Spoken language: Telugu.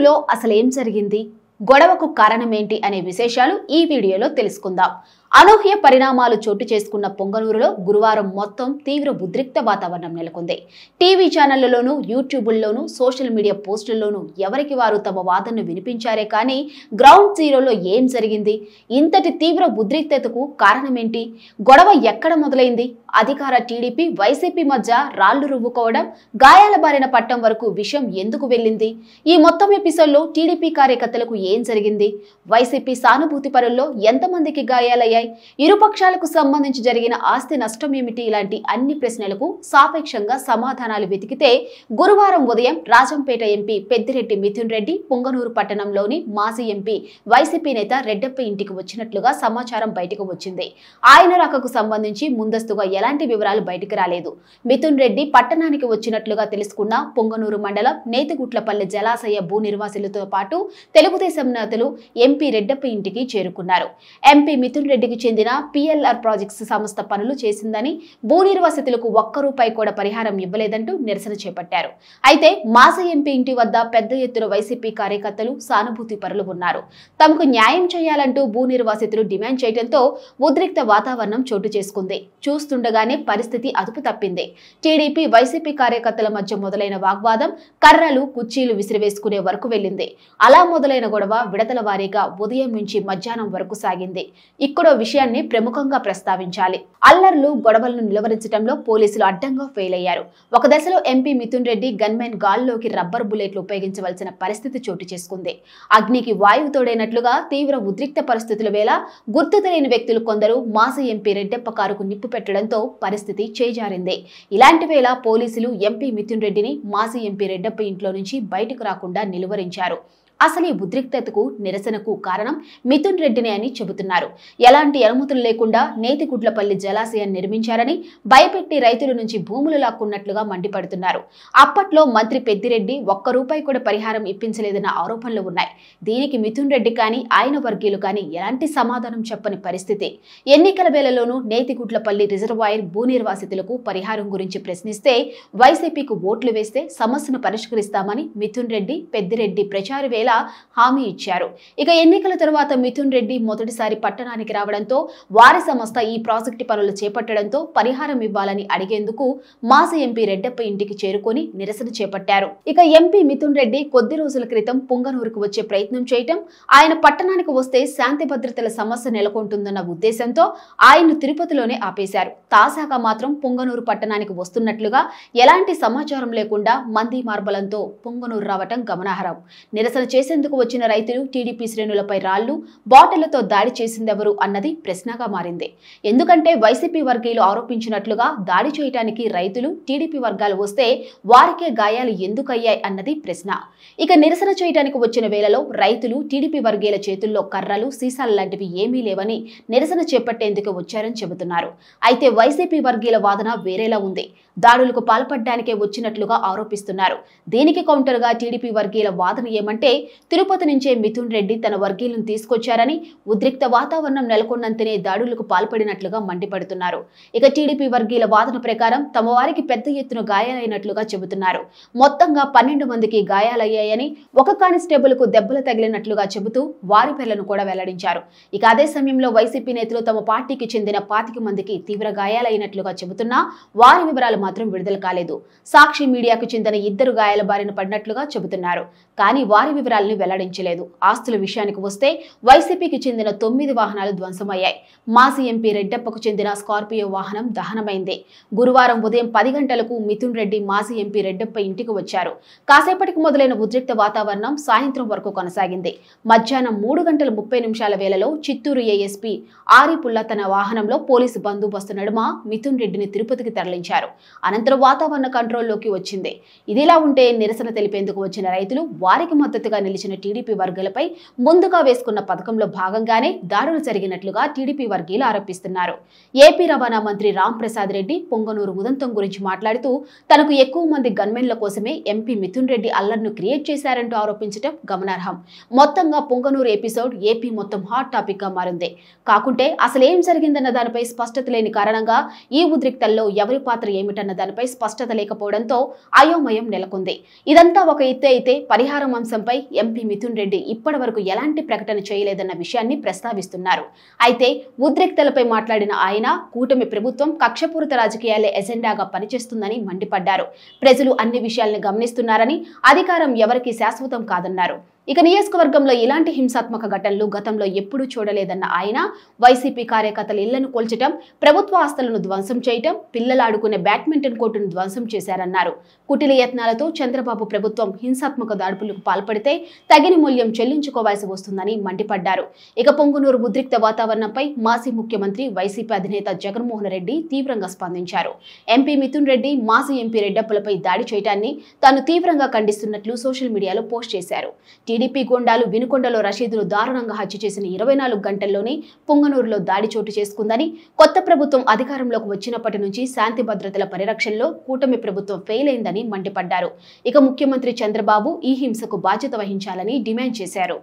పొంగనూరులో అసలేం జరిగింది, గొడవకు కారణమేంటి అనే విశేషాలు ఈ వీడియోలో తెలుసుకుందాం. అనూహ్య పరిణామాలు చోటు చేసుకున్న పొంగనూరులో గురువారం మొత్తం తీవ్ర ఉద్రిక్త వాతావరణం నెలకొంది. టీవీ ఛానళ్లలోనూ, యూట్యూబుల్లోనూ, సోషల్ మీడియా పోస్టుల్లోనూ ఎవరికి వారు తమ వాదనను వినిపించారే కానీ గ్రౌండ్ జీరోలో ఏం జరిగింది, ఇంతటి తీవ్ర ఉద్రిక్తతకు కారణమేంటి, గొడవ ఎక్కడ మొదలైంది, అధికార టీడీపీ వైసీపీ మధ్య రాళ్లు రువ్వుకోవడం, గాయాల బారిన పట్టం వరకు విషయం ఎందుకు వెళ్ళింది, ఈ మొత్తం ఎపిసోడ్లో టీడీపీ కార్యకర్తలకు ఏం జరిగింది, వైసీపీ సానుభూతి పరుల్లో ఎంతమందికి గాయాలయ్యాయి, ఇరుపక్షాలకు సంబంధించి జరిగిన ఆస్తి నష్టం ఏమిటి, ఇలాంటి అన్ని ప్రశ్నలకు సాపేక్షంగా సమాధానాలు వెతికితే గురువారం ఉదయం రాజంపేట ఎంపీ పెద్దిరెడ్డి మిథున్ రెడ్డి పొంగనూరు పట్టణంలోని మాజీ ఎంపీ వైసీపీ నేత రెడ్డప్ప ఇంటికి వచ్చినట్లుగా సమాచారం బయటకు వచ్చింది. ఆయన రాకకు సంబంధించి ముందస్తుగా ఎలాంటి వివరాలు బయటకు రాలేదు. మిథున్ రెడ్డి పట్టణానికి వచ్చినట్లుగా తెలుసుకున్న పొంగనూరు మండలం నేతిగుట్లపల్లి జలాశయ భూ నిర్వాసితులతో పాటు తెలుగుదేశం నేతలు ఎంపీ రెడ్డప్ప ఇంటికి చేరుకున్నారు. ఎంపీ మిథున్ రెడ్డికి చెందిన పిఎల్ఆర్ ప్రాజెక్ట్స్ సంస్థ పనులు చేసిందని, భూ నిర్వాసితులకు ఒక్క రూపాయి కూడా పరిహారం ఇవ్వలేదంటూ నిరసన చేపట్టారు. అయితే మాజీ ఎంపీ ఇంటి వద్ద పెద్ద ఎత్తున వైసీపీ కార్యకర్తలు, సానుభూతి పరులు ఉన్నారు. తమకు న్యాయం చేయాలంటూ భూ నిర్వాసితులు డిమాండ్ చేయడంతో ఉద్రిక్త వాతావరణం చోటు చేసుకుంది. చూస్తుండగానే పరిస్థితి అదుపు తప్పింది. టీడీపీ వైసీపీ కార్యకర్తల మధ్య మొదలైన వాగ్వాదం కర్రలు, కుర్చీలు విసిరివేసుకునే వరకు వెళ్లింది. అలా మొదలైన గొడవ విడతల వారీగా ఉదయం నుంచి మధ్యాహ్నం వరకు సాగింది. ఇక్కడో విషయాన్ని ప్రముఖంగా ప్రస్తావించాలి. అల్లర్లు, గొడవలను నిలువరించడంలో పోలీసులు అడ్డంగా ఫెయిల్ అయ్యారు. ఒక దశలో ఎంపీ మిథున్ రెడ్డి గన్మెన్ గాల్లోకి రబ్బర్ బుల్లెట్లు ఉపయోగించవలసిన పరిస్థితి చోటు చేసుకుంది. అగ్నికి వాయువు తోడైనట్లుగా తీవ్ర ఉద్రిక్త పరిస్థితుల వేళ గుర్తు తెలియని వ్యక్తులు కొందరు మాజీ ఎంపీ రెడ్డప్ప కారుకు నిప్పు పెట్టడంతో పరిస్థితి చేజారింది. ఇలాంటి వేళ పోలీసులు ఎంపీ మిథున్ రెడ్డిని మాజీ ఎంపీ రెడ్డప్ప ఇంట్లో నుంచి బయటకు రాకుండా నిలువరించారు. అసలు ఈ ఉద్రిక్తతకు, నిరసనకు కారణం మిథున్ రెడ్డినే అని చెబుతున్నారు. ఎలాంటి అనుమతులు లేకుండా నేతిగుడ్లపల్లి జలాశయాన్ని నిర్మించారని, భయపెట్టి రైతుల నుంచి భూములు లాక్కున్నట్లుగా మండిపడుతున్నారు. అప్పట్లో మంత్రి పెద్దిరెడ్డి ఒక్క రూపాయి కూడా పరిహారం ఇప్పించలేదన్న ఆరోపణలు ఉన్నాయి. దీనికి మిథున్ రెడ్డి కానీ, ఆయన వర్గీయులు కానీ ఎలాంటి సమాధానం చెప్పని పరిస్థితి. ఎన్నికల వేళలోనూ నేతిగుడ్లపల్లి రిజర్వాయర్ భూ నిర్వాసితులకు పరిహారం గురించి ప్రశ్నిస్తే వైసీపీకి ఓట్లు వేస్తే సమస్యను పరిష్కరిస్తామని మిథున్ రెడ్డి, పెద్దిరెడ్డి ప్రచార వేళ హామీ ఇచ్చారు. ఇక ఎన్నికల తరువాత మిథున్ రెడ్డి మొదటిసారి పట్టణానికి రావడంతో వారి సంస్థ ఈ ప్రాజెక్టు పనులు చేపట్టడంతో పరిహారం ఇవ్వాలని అడిగేందుకు మాజీ ఎంపీ రెడ్డప్ప ఇంటికి చేరుకొని నిరసన చేపట్టారు. ఇక ఎంపీ మిథున్ రెడ్డి కొద్ది రోజుల క్రితం పొంగనూరుకు వచ్చే ప్రయత్నం చేయటం, ఆయన పట్టణానికి వస్తే శాంతి భద్రతల సమస్య నెలకొంటుందన్న ఉద్దేశంతో ఆయన్ను తిరుపతిలోనే ఆపేశారు. తాజాగా మాత్రం పొంగనూరు పట్టణానికి వస్తున్నట్లుగా ఎలాంటి సమాచారం లేకుండా మంది మార్బలంతో పొంగనూరు రావటం గమనార్హం. నిరసన చేసేందుకు వచ్చిన రైతులు టీడీపీ శ్రేణులపై రాళ్లు, బాటిళ్లతో దాడి చేసిందెవరు అన్నది ప్రశ్నగా మారింది. ఎందుకంటే వైసీపీ వర్గీయులు ఆరోపించినట్లుగా దాడి చేయడానికి రైతులు, టీడీపీ వర్గాలు వస్తే వారికే గాయాలు ఎందుకయ్యాయి అన్నది ప్రశ్న. ఇక నిరసన చేయడానికి వచ్చిన వేళలో రైతులు, టీడీపీ వర్గీయుల చేతుల్లో కర్రలు, సీసాలు లాంటివి ఏమీ లేవని నిరసన చేపట్టేందుకు వచ్చారని చెబుతున్నారు. అయితే వైసీపీ వర్గీయుల వాదన వేరేలా ఉంది. దాడులకు పాల్పడడానికే వచ్చినట్లుగా ఆరోపిస్తున్నారు. దీనికి కౌంటర్గా టీడీపీ వర్గీయుల వాదన ఏమంటే, తిరుపతి నుంచే మిథున్ రెడ్డి తన వర్గీయులను తీసుకొచ్చారని, ఉద్రిక్త వాతావరణం నెలకొన్నంతనే దాడులకు పాల్పడినట్లుగా మండిపడుతున్నారు. ఇక టీడీపీ వర్గీయుల వాదన ప్రకారం తమ వారికి పెద్ద ఎత్తున గాయాలైనట్లుగా చెబుతున్నారు. మొత్తంగా 12 మందికి గాయాలయ్యాయని, ఒక కానిస్టేబుల్ కు దెబ్బలు తగిలినట్లుగా చెబుతూ వారి పేర్లను కూడా వెల్లడించారు. ఇక అదే సమయంలో వైసీపీ నేతలు తమ పార్టీకి చెందిన 25 మందికి తీవ్ర గాయాలైనట్లుగా చెబుతున్నా వారి వివరాలు మాత్రం విడుదల కాలేదు. సాక్షి మీడియాకు చెందిన 2 గాయాల బారిన పడినట్లుగా చెబుతున్నారు. కానీ వారి వివరాలను వెల్లడించలేదు. ఆస్తుల విషయానికి వస్తే వైసీపీకి చెందిన 9 వాహనాలు ధ్వంసమయ్యాయి. మాజీ ఎంపీ రెడ్డప్పకు చెందిన స్కార్పియో వాహనం దహనమైంది. గురువారం ఉదయం 10 గంటలకు మిథున్ రెడ్డి మాజీ ఎంపీ రెడ్డప్ప ఇంటికి వచ్చారు. కాసేపటికి మొదలైన ఉద్రిక్త వాతావరణం సాయంత్రం వరకు కొనసాగింది. మధ్యాహ్నం 3:30 వేళలో చిత్తూరు ఏఎస్పీ ఆరిపుల్లా తన వాహనంలో పోలీసు బందోబస్తు నడుమ మిథున్ రెడ్డిని తిరుపతికి తరలించారు. అనంతరం వాతావరణ కంట్రోల్లోకి వచ్చింది. ఇదిలా ఉంటే నిరసన తెలిపేందుకు వచ్చిన రైతులు, వారికి మద్దతుగా నిలిచిన టీడీపీ వర్గాలపై ముందుగా వేసుకున్న పథకంలో భాగంగానే దాడులు జరిగినట్లుగా టీడీపీ వర్గీయులు ఆరోపిస్తున్నారు. ఏపీ రవాణా మంత్రి రామ్ ప్రసాద్ రెడ్డి పొంగనూరు ఉదంతం గురించి మాట్లాడుతూ తనకు ఎక్కువ మంది గన్మెన్ల కోసమే ఎంపీ మిథున్ రెడ్డి అల్లర్ను క్రియేట్ చేశారంటూ ఆరోపించడం గమనార్హం. మొత్తంగా పొంగనూరు ఎపిసోడ్ ఏపీ మొత్తం హాట్ టాపిక్ గా మారింది. కాకుంటే అసలేం జరిగిందన్న దానిపై స్పష్టత లేని కారణంగా ఈ ఉద్రిక్తల్లో ఎవరి పాత్ర ఏమిటన్న దానిపై స్పష్టత లేకపోవడంతో అయోమయం నెలకొంది. ఇదంతా ఒక ఎత్తు అయితే పరిహారం అంశంపై ఎంపీ మిథున్ రెడ్డి ఇప్పటి వరకు ఎలాంటి ప్రకటన చేయలేదన్న విషయాన్ని ప్రస్తావిస్తున్నారు. అయితే ఉద్రిక్తలపై మాట్లాడిన ఆయన కూటమి ప్రభుత్వం కక్షపూరిత రాజకీయాలే ఎజెండాగా పనిచేస్తుందని మండిపడ్డారు. ప్రజలు అన్ని విషయాల్ని గమనిస్తున్నారని, అధికారం ఎవరికీ శాశ్వతం కాదన్నారు. ఇక నియోజకవర్గంలో ఇలాంటి హింసాత్మక ఘటనలు గతంలో ఎప్పుడూ చూడలేదన్న ఆయన వైసీపీ కార్యకర్తల ఇళ్లను కూల్చడం, ప్రభుత్వ ఆస్తులను ధ్వంసం చేయడం, పిల్లలు ఆడుకునే బ్యాడ్మింటన్ కోర్టును ధ్వంసం చేశారన్నారు. కుటిల యత్నాలతో చంద్రబాబు ప్రభుత్వం హింసాత్మక దాడులకు పాల్పడితే తగిన మూల్యం చెల్లించుకోవాల్సి వస్తుందని మండిపడ్డారు. ఇక పొంగునూరు ఉద్రిక్త వాతావరణంపై మాజీ ముఖ్యమంత్రి వైసీపీ అధినేత జగన్మోహన్ రెడ్డి తీవ్రంగా స్పందించారు. ఎంపీ మిథున్ రెడ్డి మాజీ ఎంపీ రెడ్డప్పలపై దాడి చేయడాన్ని తాను తీవ్రంగా ఖండిస్తున్నట్లు సోషల్ మీడియాలో పోస్ట్ చేశారు. టీడీపీ గూండాలు వినుకొండలో రషీదును దారుణంగా హత్య చేసిన 24 గంటల్లోనే పొంగనూరులో దాడి చోటు చేసుకుందని, కొత్త ప్రభుత్వం అధికారంలోకి వచ్చినప్పటి నుంచి శాంతి భద్రతల పరిరక్షణలో కూటమి ప్రభుత్వం ఫెయిల్ అయిందని మండిపడ్డారు. ఇక ముఖ్యమంత్రి చంద్రబాబు ఈ హింసకు బాధ్యత వహించాలని డిమాండ్ చేశారు.